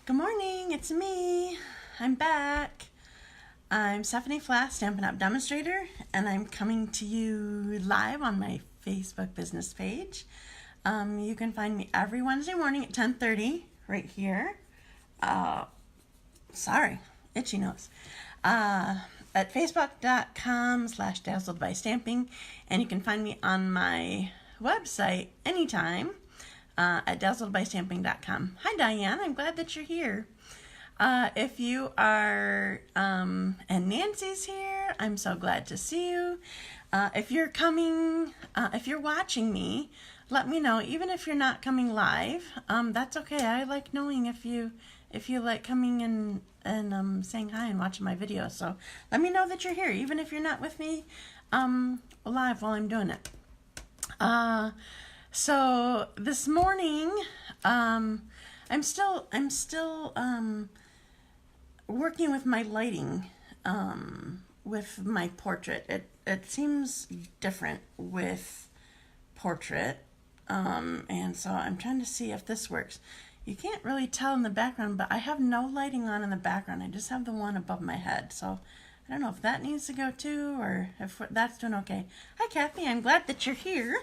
Good morning, it's me. I'm back. I'm Stephanie Flath, Stampin' Up! Demonstrator, and I'm coming to you live on my Facebook business page. You can find me every Wednesday morning at 10:30 right here. Sorry, itchy nose. At facebook.com/dazzled by stamping, and you can find me on my website anytime. At dazzledbystamping.com. Hi, Diane. I'm glad that you're here. If you are, and Nancy's here, I'm so glad to see you. If you're coming, if you're watching me, let me know. Even if you're not coming live, that's okay. I like knowing if you like coming and saying hi and watching my videos. So let me know that you're here, even if you're not with me live while I'm doing it. So this morning, I'm still working with my lighting, with my portrait. It seems different with portrait, and so I'm trying to see if this works. You can't really tell in the background, but I have no lighting on in the background. I just have the one above my head. So I don't know if that needs to go too, or if that's doing okay. Hi, Kathy. I'm glad that you're here.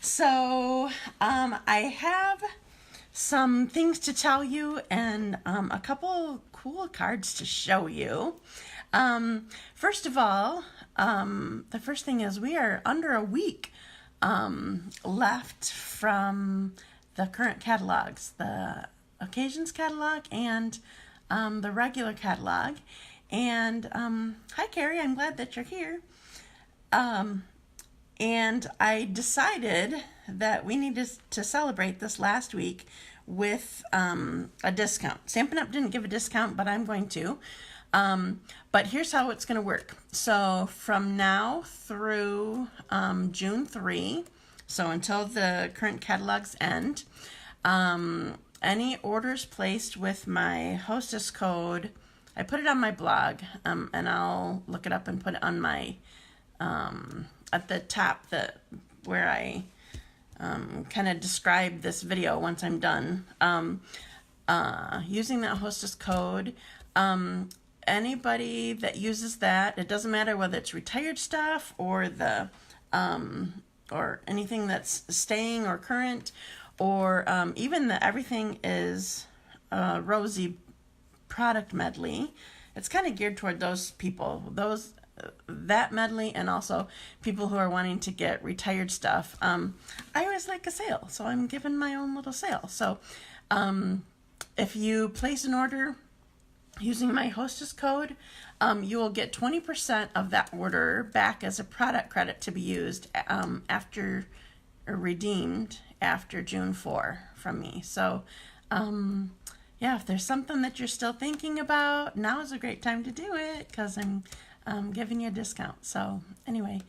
So I have some things to tell you and a couple cool cards to show you. First of all, the first thing is we are under a week left from the current catalogs, the Occasions catalog and the regular catalog. And hi, Carrie, I'm glad that you're here. And I decided that we needed to celebrate this last week with a discount. Stampin' Up! Didn't give a discount, but I'm going to. But here's how it's going to work. So from now through June 3, so until the current catalogs end, any orders placed with my hostess code, I put it on my blog, and I'll look it up and put it on my at the top, where I kind of describe this video once I'm done. Using that hostess code, anybody that uses that, it doesn't matter whether it's retired stuff or the or anything that's staying or current, or even the everything is Rosy product medley. It's kind of geared toward those people, that medley, and also people who are wanting to get retired stuff. I always like a sale, so I'm giving my own little sale. So if you place an order using my hostess code, you will get 20% of that order back as a product credit to be used after, or redeemed after June 4 from me. So yeah, if there's something that you're still thinking about, now is a great time to do it, because I'm giving you a discount. So anyway,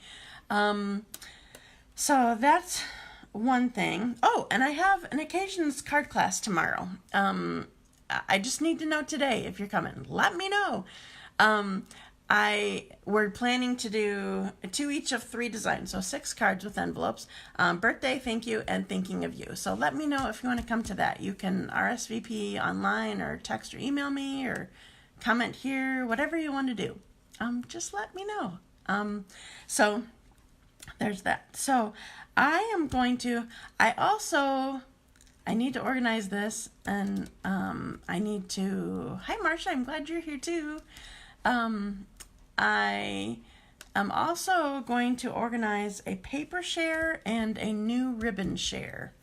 so that's one thing. Oh, and I have an Occasions card class tomorrow. I just need to know today if you're coming. Let me know. We're planning to do 2 each of 3 designs, so 6 cards with envelopes. Birthday, thank you, and thinking of you. So let me know if you want to come to that. You can RSVP online, or text or email me, or comment here, whatever you want to do. Just let me know. So there's that. So I am going to, I need to organize this, and I need to, hi Marsha, I'm glad you're here too. I am also going to organize a paper share and a new ribbon share.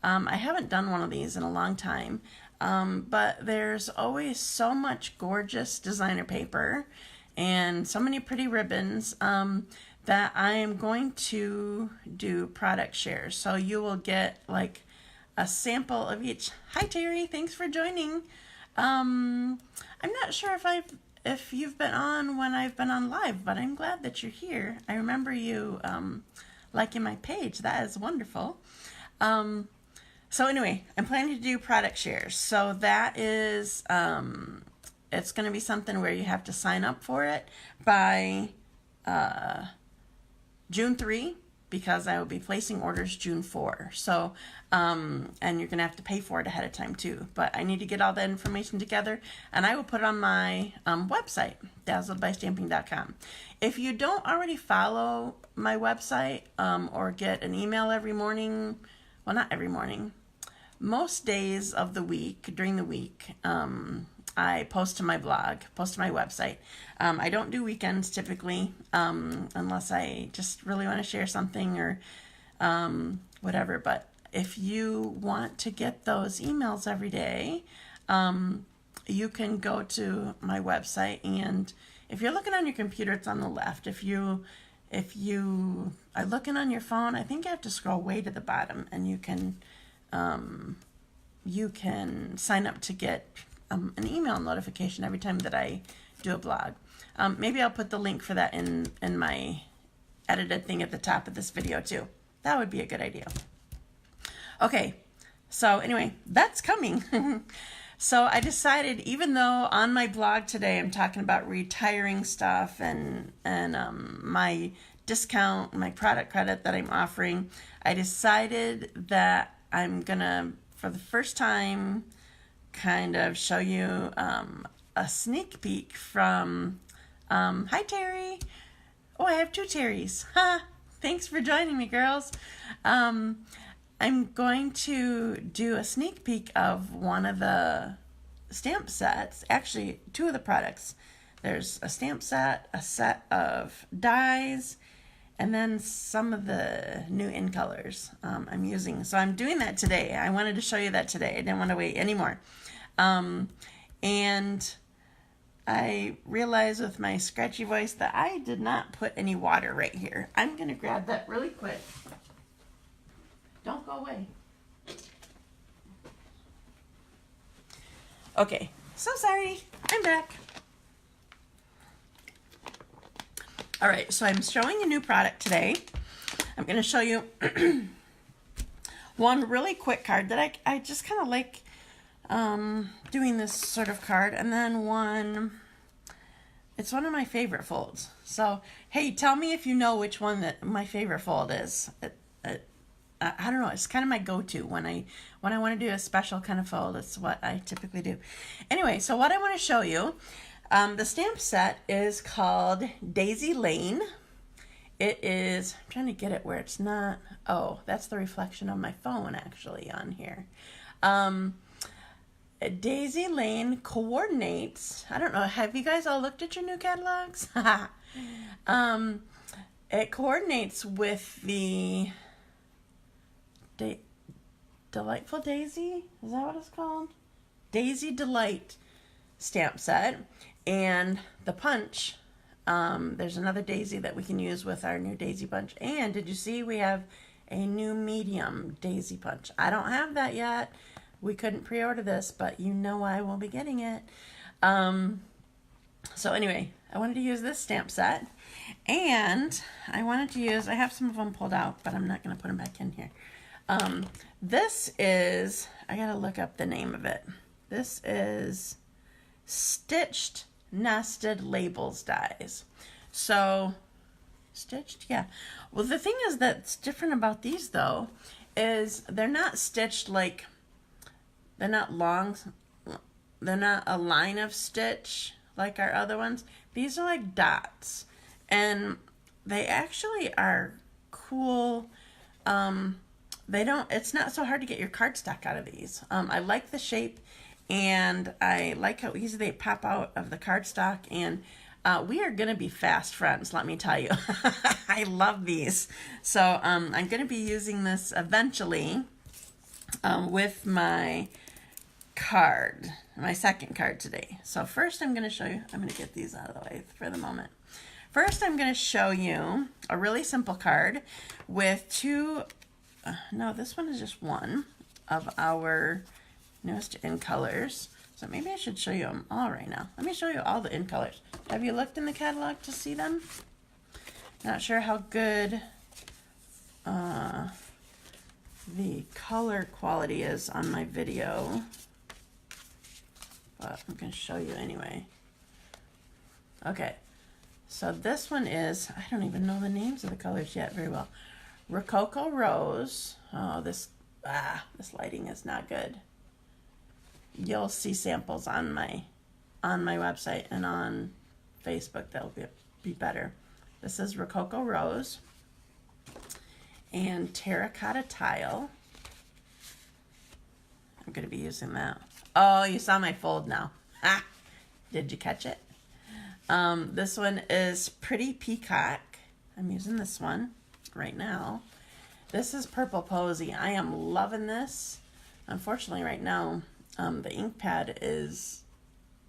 I haven't done one of these in a long time, but there's always so much gorgeous designer paper and so many pretty ribbons that I am going to do product shares. So you will get like a sample of each. Hi Terry, thanks for joining. I'm not sure if you've been on when I've been on live, but I'm glad that you're here. I remember you liking my page. That is wonderful. So anyway, I'm planning to do product shares. So that is it's going to be something where you have to sign up for it by June 3. because I will be placing orders June 4. So, and you're going to have to pay for it ahead of time too. But I need to get all that information together, and I will put it on my website, dazzledbystamping.com. If you don't already follow my website or get an email every morning, well, not every morning, most days of the week, during the week, I post to my blog, post to my website. I don't do weekends typically, unless I just really want to share something or whatever. But if you want to get those emails every day, you can go to my website, and if you're looking on your computer, it's on the left. If you are looking on your phone, I think you have to scroll way to the bottom, and you can sign up to get an email notification every time that I do a blog. Maybe I'll put the link for that in my edited thing at the top of this video too. That would be a good idea. Okay, so anyway, that's coming. So I decided, even though on my blog today I'm talking about retiring stuff and my discount, my product credit that I'm offering, I decided that I'm gonna, for the first time, kind of show you a sneak peek from hi Terry. Oh, I have two Terrys. Thanks for joining me, girls. I'm going to do a sneak peek of one of the stamp sets, actually two of the products. There's a stamp set, a set of dies, and then some of the new in colors I'm using. So I'm doing that today. I wanted to show you that today. I didn't want to wait anymore. And I realized with my scratchy voice that I did not put any water right here. I'm going to grab that really quick. Don't go away. Okay, so sorry. I'm back. All right, so I'm showing a new product today. I'm going to show you one really quick card that I just kind of like doing this sort of card, and then one, it's one of my favorite folds. So, hey, tell me if you know which one that my favorite fold is. I don't know, it's kind of my go-to when I want to do a special kind of fold. It's what I typically do. Anyway, so what I want to show you, the stamp set is called Daisy Lane. It is, I'm trying to get it where it's not, oh, that's the reflection of my phone actually on here. Daisy Lane coordinates, I don't know, have you guys all looked at your new catalogs? It coordinates with the Delightful Daisy, is that what it's called? Daisy Delight stamp set, and the punch. There's another daisy that we can use with our new daisy punch. And did you see we have a new medium daisy punch? I don't have that yet. We couldn't pre-order this, but you know I will be getting it. So anyway, I wanted to use this stamp set, and I wanted to use, I have some of them pulled out, but I'm not going to put them back in here. This is, I gotta look up the name of it. This is Stitched Nested Labels Dies. So, stitched, yeah. Well, the thing is that's different about these though, is they're not stitched like, they're not long, they're not a line of stitch like our other ones. These are like dots, and they actually are cool. It's not so hard to get your cardstock out of these. I like the shape, and I like how easy they pop out of the cardstock, and we are going to be fast friends, let me tell you. I love these. So I'm going to be using this eventually with my card, my second card today. So first I'm going to show you, I'm going to get these out of the way for the moment. First I'm going to show you a really simple card with two, no, this one is just one of our newest in colors. So maybe I should show you them all right now. Let me show you all the in colors. Have you looked in the catalog to see them? Not sure how good the color quality is on my video, but I'm going to show you anyway. Okay, so this one is, I don't even know the names of the colors yet very well. Rococo Rose. Oh, this lighting is not good. You'll see samples on my website and on Facebook. That'll be better. This is Rococo Rose and Terracotta Tile. I'm going to be using that. Oh, you saw my fold now. Ha! Did you catch it? This one is Pretty Peacock. I'm using this one right now. This is Purple Posy. I am loving this. Unfortunately, right now, the ink pad is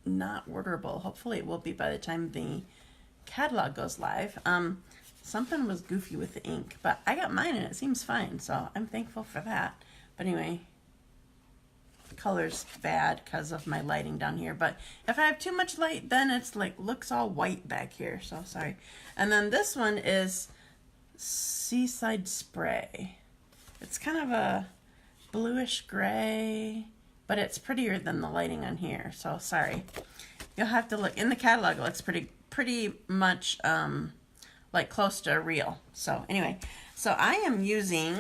not orderable. Hopefully, it will be by the time the catalog goes live. Something was goofy with the ink, but I got mine and it seems fine, so I'm thankful for that. But anyway, the color's bad because of my lighting down here, but if I have too much light, then it's like looks all white back here, so sorry. And then this one is Seaside Spray. It's kind of a bluish gray, but it's prettier than the lighting on here, so sorry. You'll have to look. In the catalog, it looks pretty much like close to real. So anyway, so I am using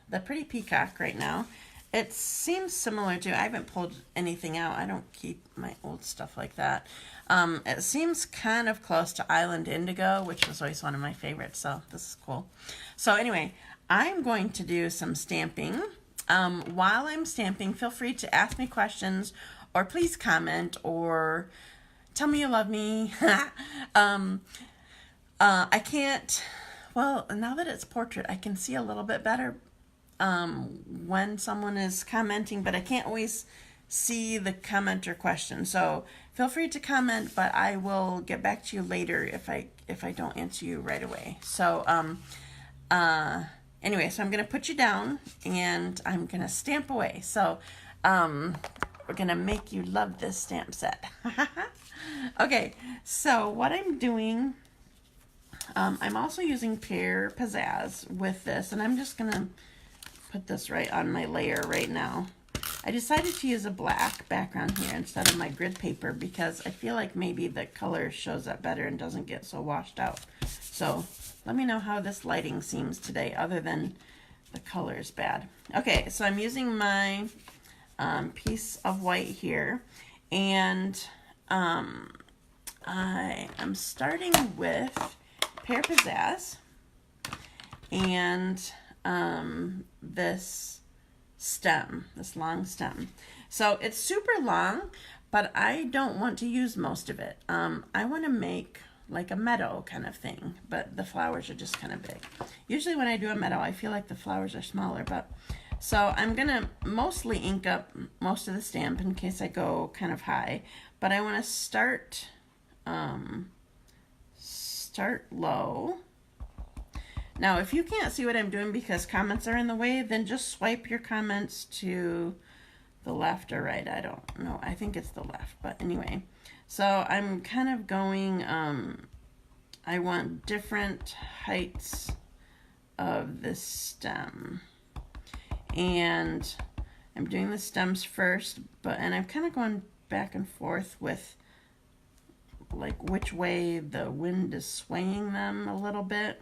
the Pretty Peacock right now. It seems similar to, I haven't pulled anything out. I don't keep my old stuff like that. It seems kind of close to Island Indigo, which was always one of my favorites, so this is cool. So anyway, I'm going to do some stamping. While I'm stamping, feel free to ask me questions, or please comment, or tell me you love me. I can't, well, now that it's portrait, I can see a little bit better when someone is commenting, but I can't always see the comment or question. So feel free to comment, but I will get back to you later if I don't answer you right away. So anyway, so I'm going to put you down and I'm going to stamp away. So we're going to make you love this stamp set. Okay, so what I'm doing, I'm also using Pear Pizzazz with this, and I'm just going to put this right on my layer right now. I decided to use a black background here instead of my grid paper because I feel like maybe the color shows up better and doesn't get so washed out. So let me know how this lighting seems today other than the color is bad. Okay, so I'm using my piece of white here, and I am starting with Pear Pizzazz and this stem, this long stem. So it's super long, but I don't want to use most of it. I want to make like a meadow kind of thing, but the flowers are just kind of big. Usually when I do a meadow, I feel like the flowers are smaller, but so I'm gonna mostly ink up most of the stamp in case I go kind of high, but I want to start low. Now, if you can't see what I'm doing because comments are in the way, then just swipe your comments to the left or right. I don't know. I think it's the left, but anyway. So I'm kind of going, I want different heights of the stem. And I'm doing the stems first, and I'm kind of going back and forth with like which way the wind is swaying them a little bit.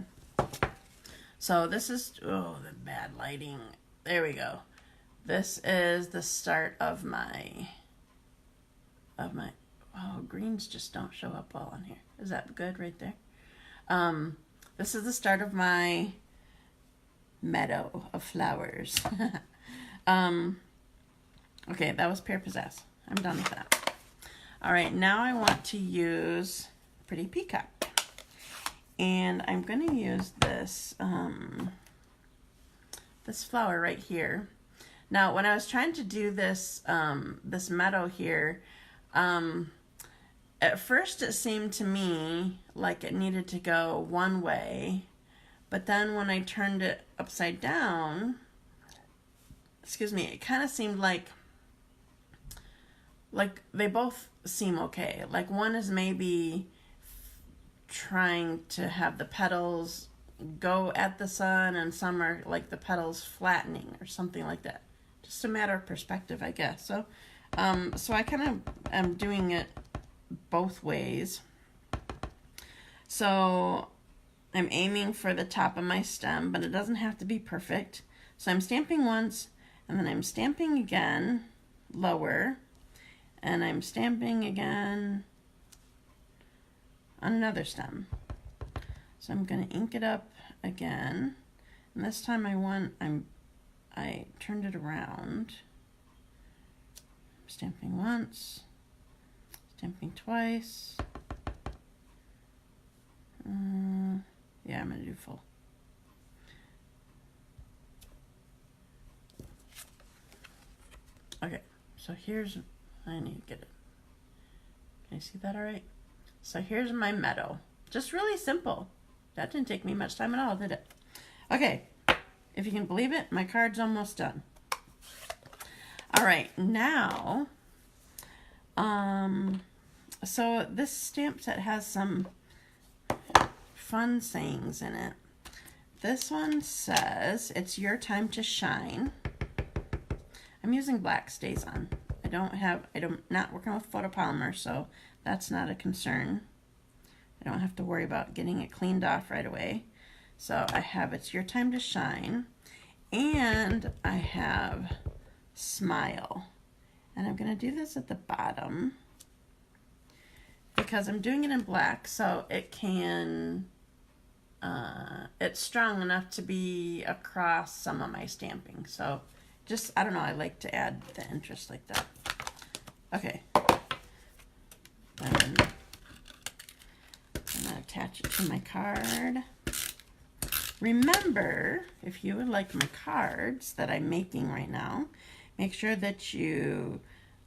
So this is, oh, the bad lighting. There we go. This is the start of my, oh, greens just don't show up well on here. Is that good right there? This is the start of my meadow of flowers. Okay, that was Pear Pizzazz. I'm done with that. All right, now I want to use Pretty Peacock. And I'm going to use this, this flower right here. Now, when I was trying to do this, this meadow here, at first it seemed to me like it needed to go one way, but then when I turned it upside down, excuse me, it kind of seemed like they both seem okay. Like one is maybe trying to have the petals go at the sun, and some are like the petals flattening or something like that. Just a matter of perspective, I guess. So so I kind of am doing it both ways. So I'm aiming for the top of my stem, but it doesn't have to be perfect. So I'm stamping once, and then I'm stamping again, lower, and I'm stamping again on another stem. So I'm going to ink it up again, and this time I turned it around. Stamping once, stamping twice. Yeah, I'm going to do full. Okay, so here's, I need to get it. Can you see that all right? So here's my meadow. Just really simple. That didn't take me much time at all, did it? Okay, if you can believe it, my card's almost done. All right, now, so this stamp set has some fun sayings in it. This one says, "It's your time to shine." I'm using black StazOn. I'm not working with photopolymer, so that's not a concern. I don't have to worry about getting it cleaned off right away. So I have "It's your time to shine," and I have "Smile." And I'm going to do this at the bottom because I'm doing it in black, so it can, it's strong enough to be across some of my stamping. So just, I don't know, I like to add the interest like that. Okay. And I'm going to attach it to my card. Remember, if you would like my cards that I'm making right now, make sure that you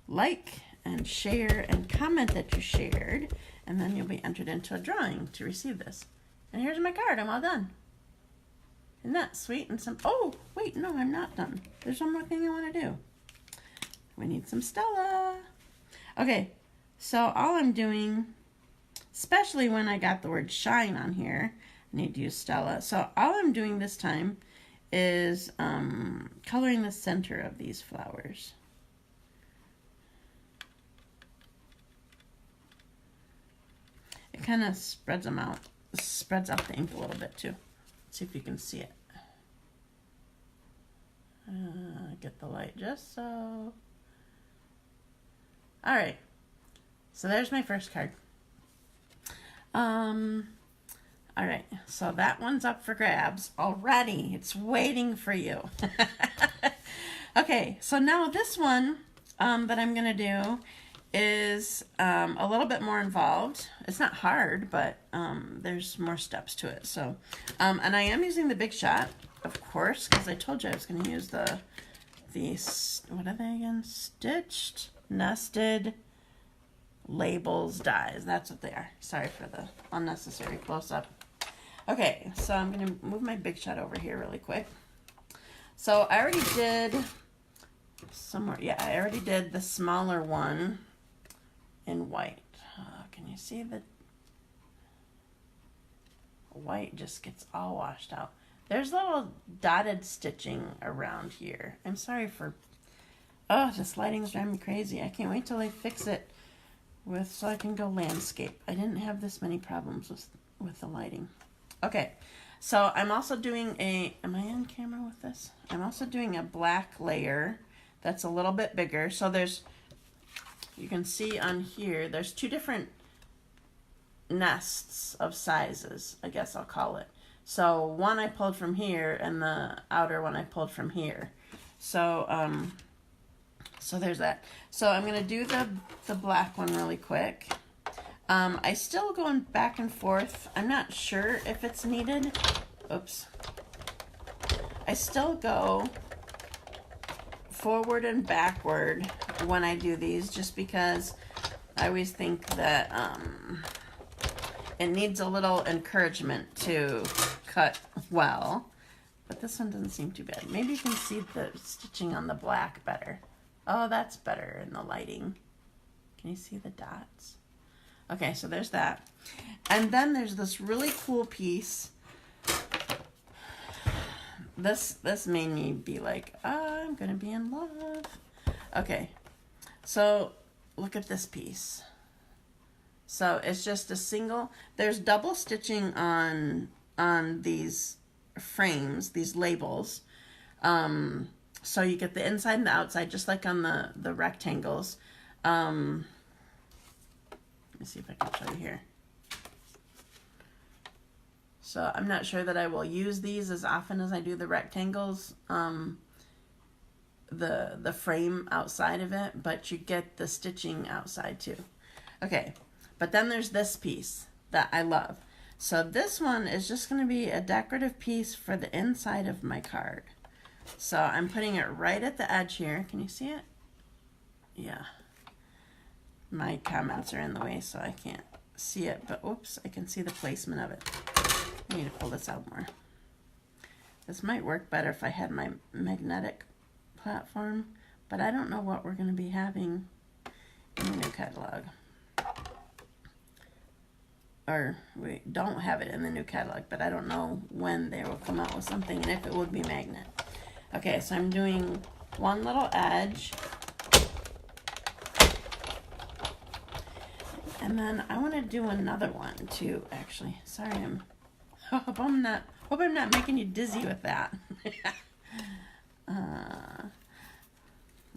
like and share and comment that you shared, and then you'll be entered into a drawing to receive this. And here's my card. I'm all done. Isn't that sweet and simple? Oh, wait, no, I'm not done. There's one more thing I want to do. We need some Stella. Okay, so all I'm doing, especially when I got the word shine on here, I need to use Stella. So all I'm doing this time is coloring the center of these flowers. It kind of spreads them out, spreads out the ink a little bit too. Let's see if you can see it. Get the light just so. All right, so there's my first card. All right, so that one's up for grabs already. It's waiting for you. Okay, so now this one that I'm gonna do is a little bit more involved. It's not hard, but there's more steps to it. So, and I am using the Big Shot, of course, because I told you I was gonna use the what are they again? Stitched, nested labels dies. That's what they are. Sorry for the unnecessary close-up. Okay, so I'm going to move my Big Shot over here really quick. So I already did somewhere. Yeah, I already did the smaller one in white. Can you see the white just gets all washed out? There's little dotted stitching around here. I'm sorry for, oh, this lighting's driving me crazy. I can't wait till they fix it so I can go landscape. I didn't have this many problems with the lighting. Okay, so I'm also doing am I on camera with this? I'm also doing a black layer that's a little bit bigger. So you can see on here, there's two different nests of sizes, I guess I'll call it. So one I pulled from here, and the outer one I pulled from here. So so there's that. So I'm gonna do the black one really quick. I still going back and forth. I'm not sure if it's needed. Oops. I still go forward and backward when I do these, just because I always think that it needs a little encouragement to cut well. But this one doesn't seem too bad. Maybe you can see the stitching on the black better. Oh, that's better in the lighting. Can you see the dots? Okay, so there's that. And then there's this really cool piece. This made me be like, oh, I'm gonna be in love. Okay, so look at this piece. So it's just a single, there's double stitching on on these frames, these labels. So you get the inside and the outside, just like on the rectangles. Let me see if I can show you here. So I'm not sure that I will use these as often as I do the rectangles, the frame outside of it, but you get the stitching outside too. Okay, but then there's this piece that I love. So this one is just going to be a decorative piece for the inside of my card. So I'm putting it right at the edge here. Can you see it? Yeah. My comments are in the way, so I can't see it, but oops, I can see the placement of it. I need to pull this out more. This might work better if I had my magnetic platform, but I don't know what we're going to be having in the new catalog. Or we don't have it in the new catalog, but I don't know when they will come out with something and if it would be magnet. Okay, so I'm doing one little edge. And then I want to do another one too, actually. Sorry, hope I'm not making you dizzy with that.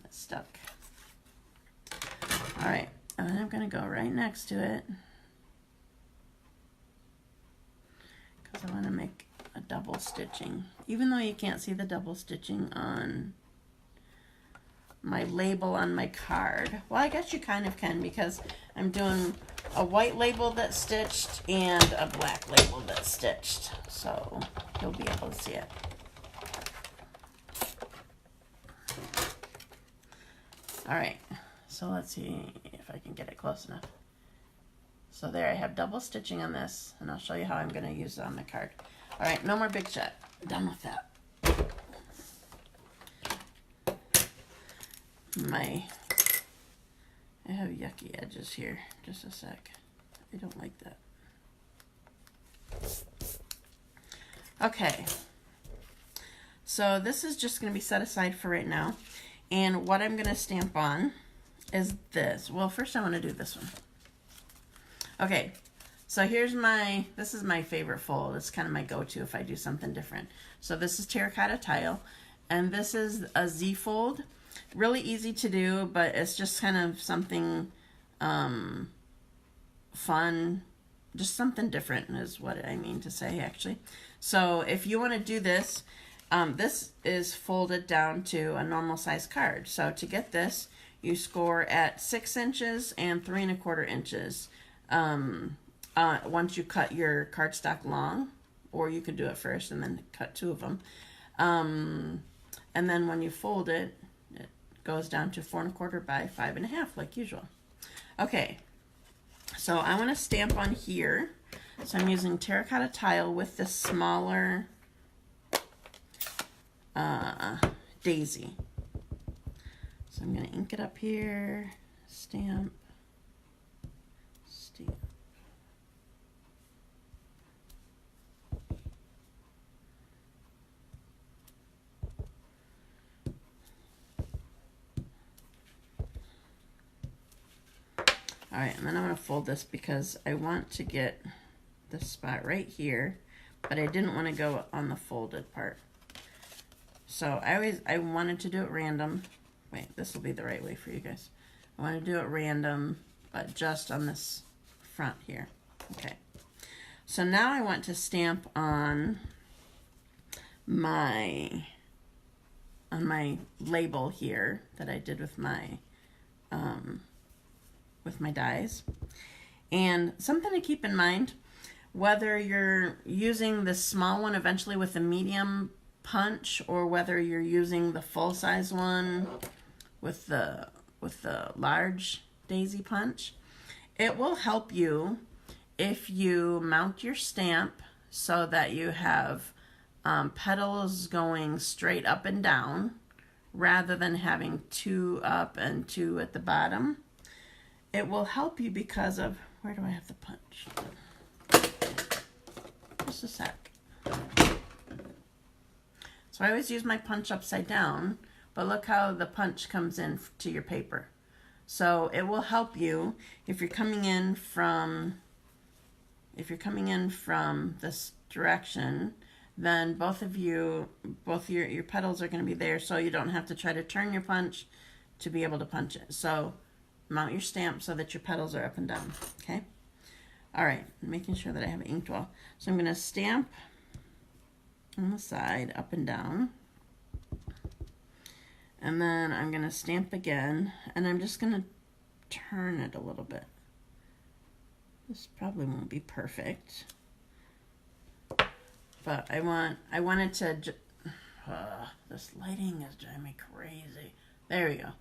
It's stuck. All right, and then I'm going to go right next to it because I want to make a double stitching, even though you can't see the double stitching on my label on my card. Well, I guess you kind of can, because I'm doing a white label that's stitched and a black label that's stitched, so you'll be able to see it. All right, so let's see if I can get it close enough. So there, I have double stitching on this, and I'll show you how I'm going to use it on my card. All right, no more big shot. Done with that. I have yucky edges here. Just a sec. I don't like that. Okay. So this is just going to be set aside for right now. And what I'm going to stamp on is this. Well, first I want to do this one. Okay. So this is my favorite fold. It's kind of my go-to if I do something different. So this is terracotta tile, and this is a Z fold. Really easy to do, but it's just kind of something fun, just something different is what I mean to say, actually. So if you want to do this, this is folded down to a normal size card. So to get this, you score at 6 inches and 3 1/4 inches. Once you cut your cardstock long, or you could do it first and then cut 2 of them. And then when you fold it, it goes down to 4 1/4 by 5 1/2 like usual. Okay, so I want to stamp on here. So I'm using terracotta tile with the smaller daisy. So I'm going to ink it up here, stamp, stamp. All right, and then I'm going to fold this because I want to get this spot right here, but I didn't want to go on the folded part. So I wanted to do it random. Wait, this will be the right way for you guys. I want to do it random, but just on this front here. Okay. So now I want to stamp on my label here that I did with my dies. And something to keep in mind, whether you're using the small one eventually with a medium punch, or whether you're using the full-size one with the large daisy punch, it will help you if you mount your stamp so that you have petals going straight up and down rather than having 2 up and 2 at the bottom. It will help you because of, where do I have the punch? Just a sec. So I always use my punch upside down, but look how the punch comes in to your paper. So it will help you if you're coming in from, if you're coming in from this direction, then both your petals are going to be there, so you don't have to try to turn your punch to be able to punch it. So mount your stamp so that your petals are up and down, okay? All right, making sure that I have it inked well. So I'm going to stamp on the side, up and down. And then I'm going to stamp again, and I'm just going to turn it a little bit. This probably won't be perfect, but I wanted to, this lighting is driving me crazy. There we go.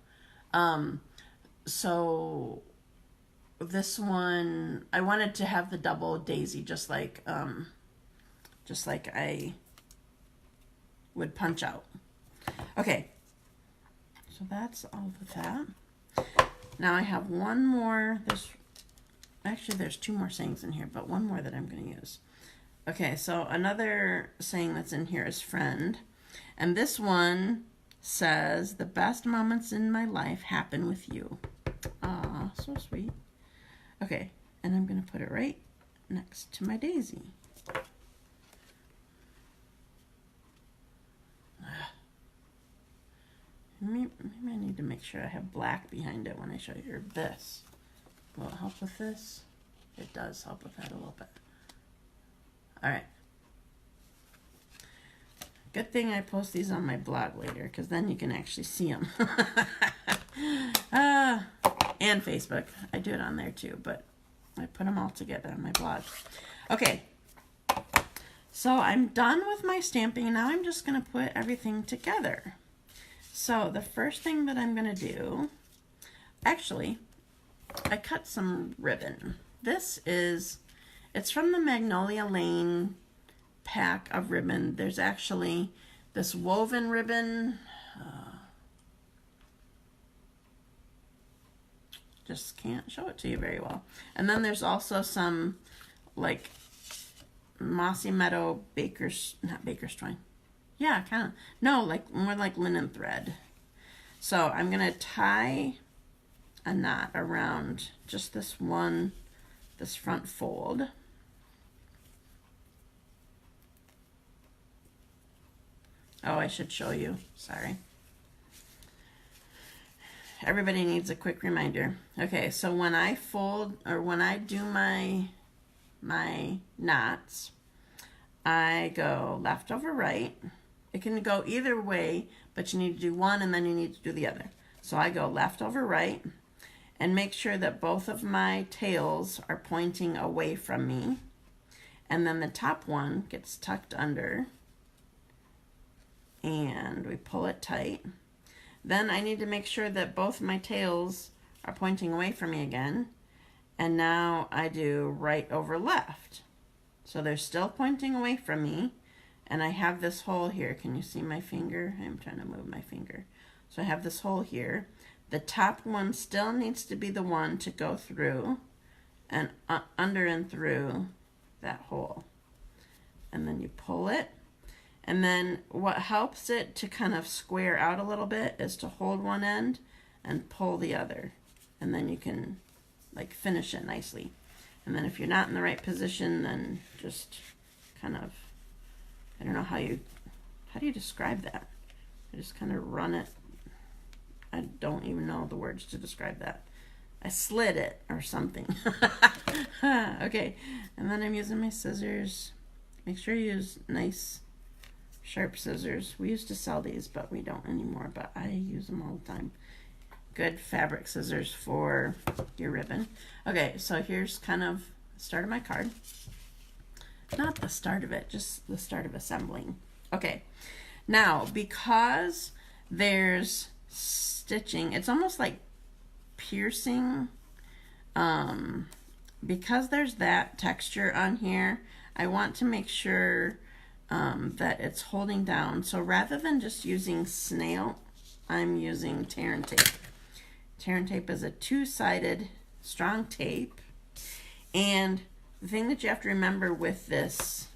So this one, I wanted to have the double daisy, just like I would punch out. Okay, so that's all of that. Now I have one more. There's two more sayings in here, but one more that I'm going to use. Okay, so another saying that's in here is friend. And this one says, the best moments in my life happen with you. Aw, so sweet. Okay, and I'm going to put it right next to my daisy. Maybe I need to make sure I have black behind it when I show you this. Will it help with this? It does help with that a little bit. All right. Good thing I post these on my blog later, because then you can actually see them. And Facebook. I do it on there too, but I put them all together on my blog. Okay. So I'm done with my stamping. Now I'm just going to put everything together. So the first thing that I'm going to do, actually, I cut some ribbon. It's from the Magnolia Lane pack of ribbon. There's actually this woven ribbon. Just can't show it to you very well. And then there's also some like Mossy Meadow not baker's twine. Yeah, kind of. No, like more like linen thread. So I'm going to tie a knot around just this front fold. Oh, I should show you. Sorry. Everybody needs a quick reminder. Okay, so when I fold, or when I do my knots, I go left over right. It can go either way, but you need to do one and then you need to do the other. So I go left over right and make sure that both of my tails are pointing away from me. And then the top one gets tucked under and we pull it tight. Then I need to make sure that both my tails are pointing away from me again. And now I do right over left. So they're still pointing away from me. And I have this hole here. Can you see my finger? I'm trying to move my finger. So I have this hole here. The top one still needs to be the one to go through and under and through that hole. And then you pull it. And then what helps it to kind of square out a little bit is to hold one end and pull the other. And then you can like finish it nicely. And then if you're not in the right position, then just kind of, I don't know how do you describe that? I just kind of run it. I don't even know the words to describe that. I slid it or something. Okay, and then I'm using my scissors. Make sure you use nice sharp scissors. We used to sell these, but we don't anymore, but I use them all the time. Good fabric scissors for your ribbon. Okay, so here's kind of the start of my card. Not the start of it, just the start of assembling. Okay, now because there's stitching, it's almost like piercing. Because there's that texture on here, I want to make sure that it's holding down. So rather than just using snail, I'm using tear and tape. Tear and tape is a two-sided strong tape. And the thing that you have to remember with this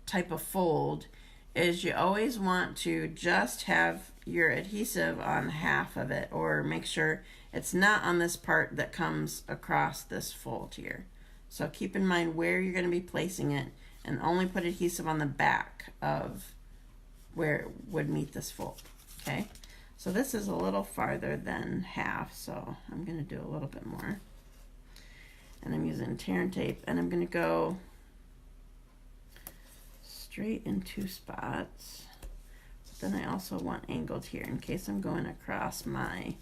type of fold is you always want to just have your adhesive on half of it, or make sure it's not on this part that comes across this fold here. So keep in mind where you're going to be placing it, and only put adhesive on the back of where it would meet this fold. Okay, so this is a little farther than half, so I'm going to do a little bit more. And I'm using tear and tape, and I'm going to go straight in 2 spots. But then I also want angled here in case I'm going across my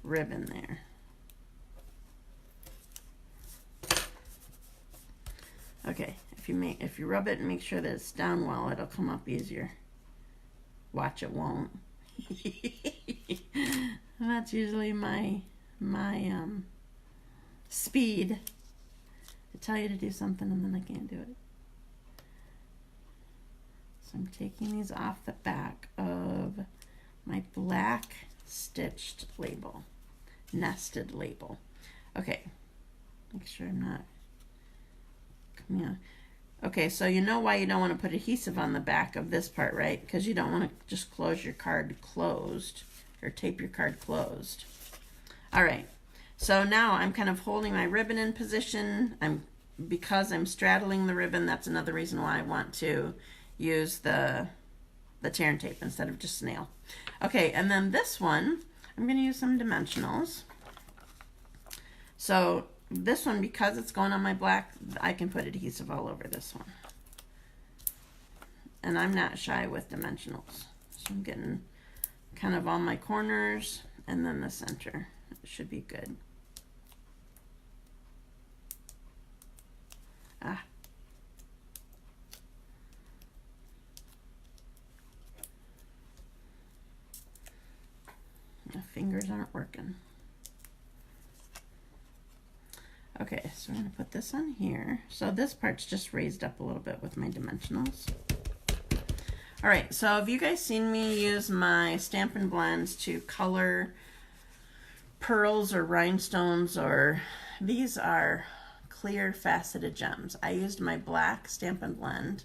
ribbon there. Okay, if you rub it and make sure that it's down well, it'll come up easier. Watch, it won't. That's usually my speed. I tell you to do something and then I can't do it. So I'm taking these off the back of my black stitched label, nested label. Okay, make sure I'm not coming out. Okay, so you know why you don't want to put adhesive on the back of this part, right? Because you don't want to just close your card closed, or tape your card closed. All right, so now I'm kind of holding my ribbon in position. Because I'm straddling the ribbon, that's another reason why I want to use the tear and tape instead of just snail. Okay, and then this one, I'm going to use some dimensionals. So this one, because it's going on my black, I can put adhesive all over this one. And I'm not shy with dimensionals. So I'm getting kind of all my corners and then the center. It should be good. Ah. My fingers aren't working. Okay, so we're going to put this on here. So this part's just raised up a little bit with my dimensionals. All right, so have you guys seen me use my Stampin' Blends to color pearls or rhinestones, or these are clear faceted gems? I used my black Stampin' Blend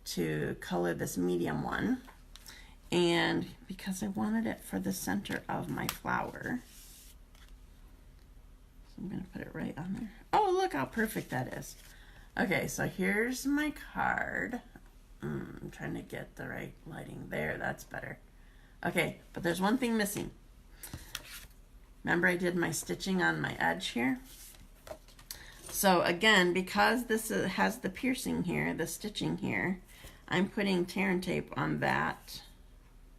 to color this medium one, and because I wanted it for the center of my flower, so I'm going to put it right on there. Oh, look how perfect that is. Okay, so here's my card. I'm trying to get the right lighting there. That's better. Okay, but there's one thing missing. Remember I did my stitching on my edge here? So again, because this has the piercing here, the stitching here, I'm putting tear and tape on that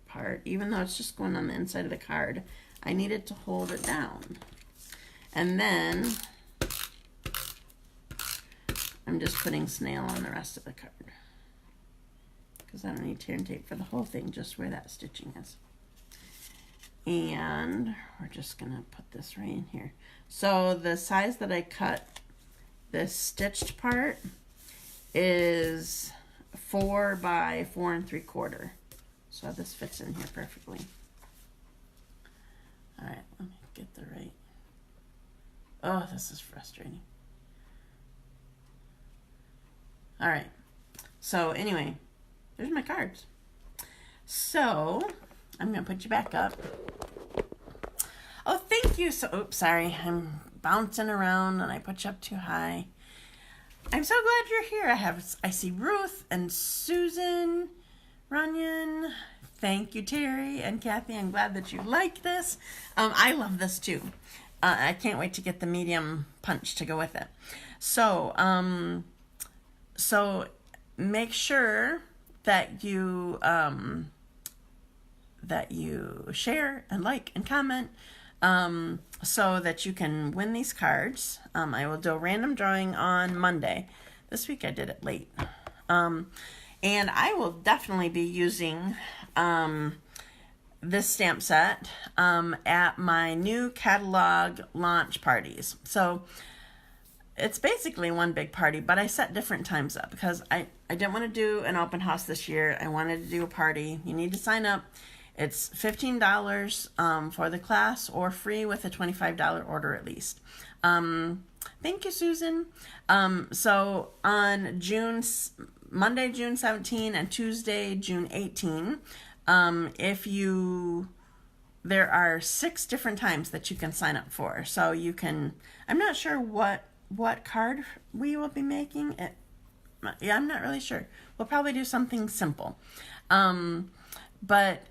part. Even though it's just going on the inside of the card, I need it to hold it down. And then I'm just putting snail on the rest of the card, because I don't need tear and tape for the whole thing, just where that stitching is. And we're just gonna put this right in here. So the size that I cut this stitched part is 4 by 4 3/4. So this fits in here perfectly. All right, let me get the right. Oh, this is frustrating. All right, so anyway, there's my cards. So I'm gonna put you back up. Oh, thank you. So, oops, sorry, I'm bouncing around and I put you up too high. I'm so glad you're here. I see Ruth and Susan, Runyon. Thank you, Terry and Kathy. I'm glad that you like this. I love this too. I can't wait to get the medium punch to go with it. So, so make sure that you share and like and comment, so that you can win these cards. I will do a random drawing on Monday. This week I did it late. And I will definitely be using this stamp set at my new catalog launch parties. So it's basically one big party, but I set different times up because I didn't want to do an open house this year. I wanted to do a party. You need to sign up. It's $15 for the class, or free with a $25 order at least. Thank you, Susan. So on Monday, June 17 and Tuesday, June 18, There are 6 different times that you can sign up for. So you can, I'm not sure what card we will be making. Yeah, I'm not really sure. We'll probably do something simple. But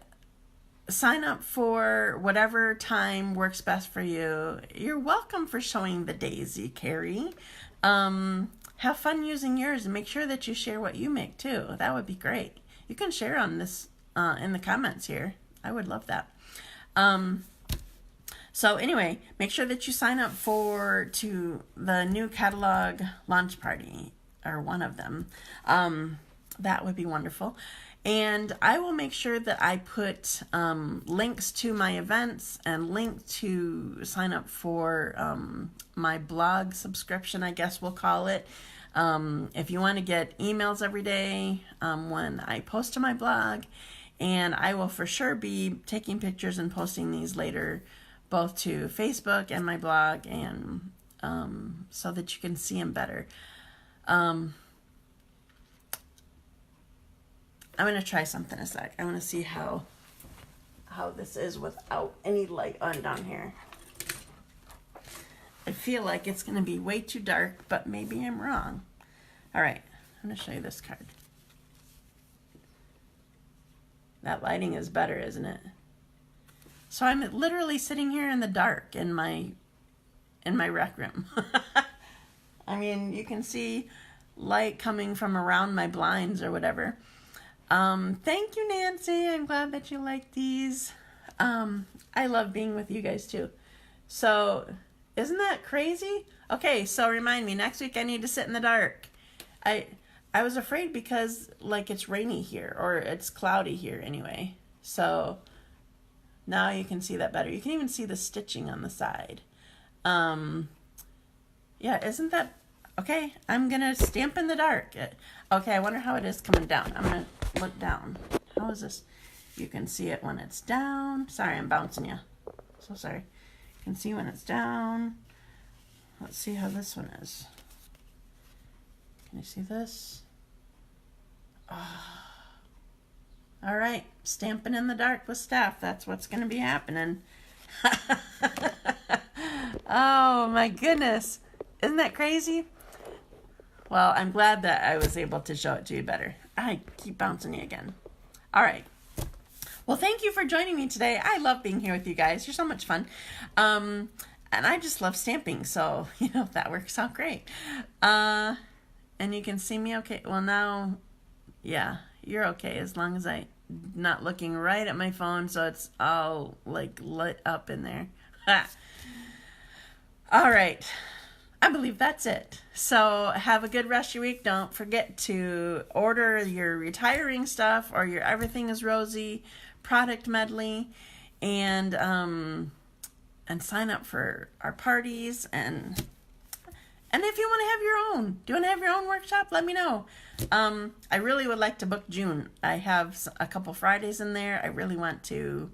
sign up for whatever time works best for you. You're welcome for showing the daisy, Carrie. Have fun using yours and make sure that you share what you make too. That would be great. You can share on this in the comments here. I would love that. So anyway, make sure that you sign up to the new catalog launch party, or one of them. That would be wonderful. And I will make sure that I put links to my events and link to sign up for my blog subscription, I guess we'll call it. If you want to get emails every day when I post to my blog, and I will for sure be taking pictures and posting these later, both to Facebook and my blog, and so that you can see them better. I'm going to try something a sec. I want to see how this is without any light on down here. I feel like it's going to be way too dark, but maybe I'm wrong. All right, I'm going to show you this card. That lighting is better, isn't it? So I'm literally sitting here in the dark in my rec room. I mean, you can see light coming from around my blinds or whatever. Thank you, Nancy. I'm glad that you like these. I love being with you guys too. So, isn't that crazy? Okay, so remind me, next week I need to sit in the dark. I was afraid because like it's rainy here, or it's cloudy here anyway. So now you can see that better. You can even see the stitching on the side. Yeah, isn't that okay? I'm gonna stamp in the dark. Okay, I wonder how it is coming down. I'm gonna look down. How is this? You can see it when it's down. Sorry, I'm bouncing you. So sorry. You can see when it's down. Let's see how this one is. Can you see this? Oh. All right, stamping in the dark with staff. That's what's going to be happening. Oh my goodness. Isn't that crazy? Well, I'm glad that I was able to show it to you better. I keep bouncing you again. All right. Well, thank you for joining me today. I love being here with you guys. You're so much fun. And I just love stamping, so, that works out great. And you can see me okay. Well, now, yeah, you're okay as long as I'm not looking right at my phone, so it's all, lit up in there. All right. I believe that's it. So have a good rest of your week. Don't forget to order your retiring stuff or your Everything is Rosy product medley, and sign up for our parties, and if you want to have your own, do you want to have your own workshop? Let me know. I really would like to book June. I have a couple Fridays in there. I really want to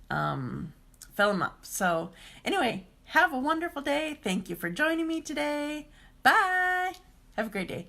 fill them up. So anyway, have a wonderful day. Thank you for joining me today. Bye. Have a great day.